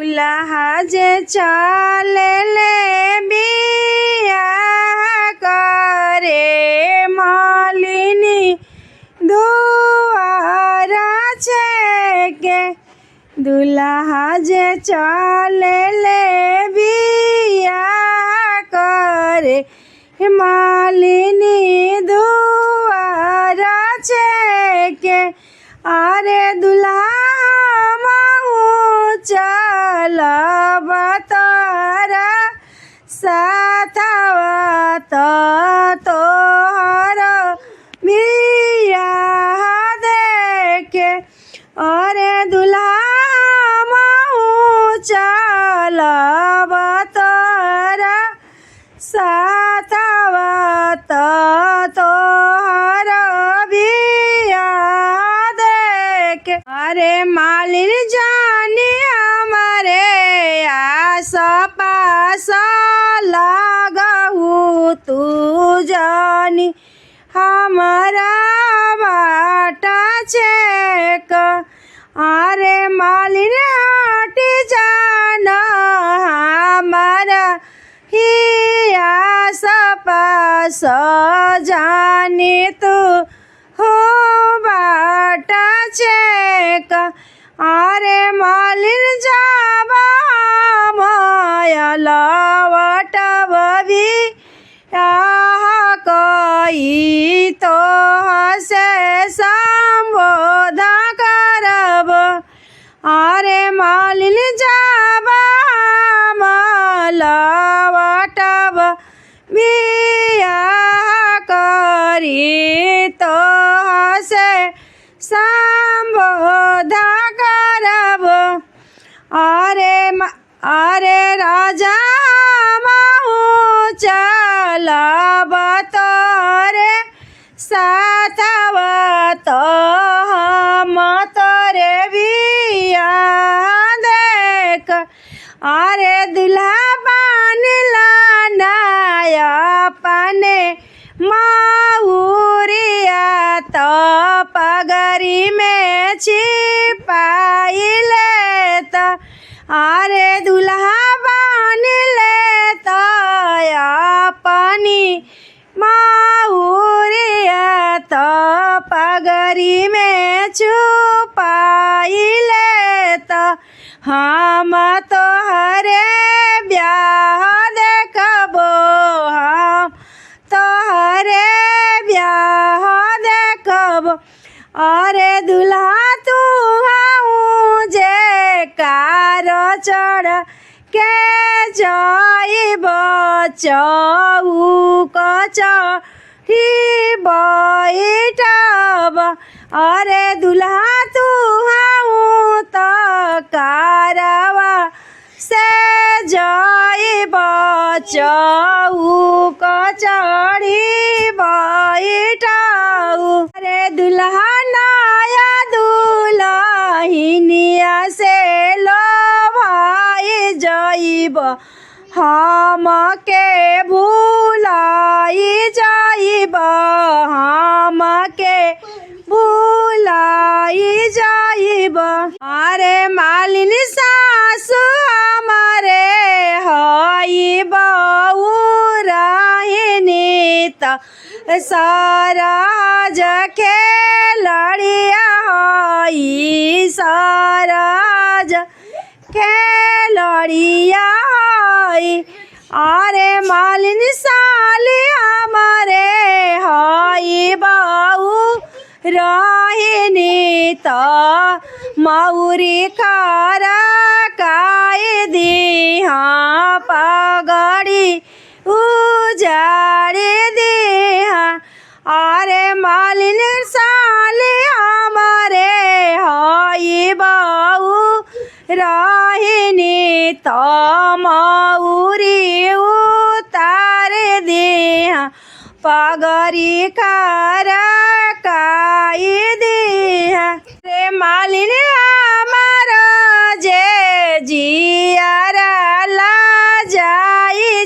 दुल्हा जे चलेले बियाह करे मालिनी दुआरा छेके। दुल्हा जे चलेले बियाह करे मालिनी दुआरा छेके। अरे दुल्हा चलब तोरा साथवा तोहर बियाह देखे। अरे दुल्हा चलब तोरा साथवा तोहर बियाह देखे। अरे मालिन जानी हमारे आस पास लागहू तू जानी हमारा बाटा छेक। अरे मालिन हट जाना हमारा ही आस पास जानी तू हो बाटा छेक। अरे मालिन जाबा लवटब बियाह कई तो से संबोध करब। अरे मालिन जाबा लवटब बियाह करी तो से संबोध करब। अरे राजा चलब तोरे साथवा तो हम तोरे बियाह देख। अरे दुल्हा बनला नया अपने माउरिया तो पगड़ी में छिपाई लेता। अरे दुल्हा बन लेता अपनी माउरिया तो पगड़ी में छुपाई लेता। हम तोहरे ब्याह देखबो हम तोहरे ब्याह देखबो। अरे दुल्हा तू जे कार चढ़ के जाइब चौक चढ़ी बैठब। अरे दुल्हा तू तो कारवा से जाइब चौक चढ़ी बैठब। अरे दुल्हा नया दुल्हनिया से लो भाई जाइब हम के भूलाई जाइब हम के भूलाई जाइब। अरे मालिन सासु हमारे हई बहुराहिनी त सरज के लड़िया हई सरज के लड़िया हई। अरे मालिन साली हमारे हई बहुराहिनी त मौरी खरा काई दिहा पगड़ी उजाड़ी दिहा। अरे मालिन साली हमारे हई बहुराहिनी त मौरी उतार दिहा पगड़ी खरा काई दिहा। रे मालिन हमारा जे जियारा ला जाई।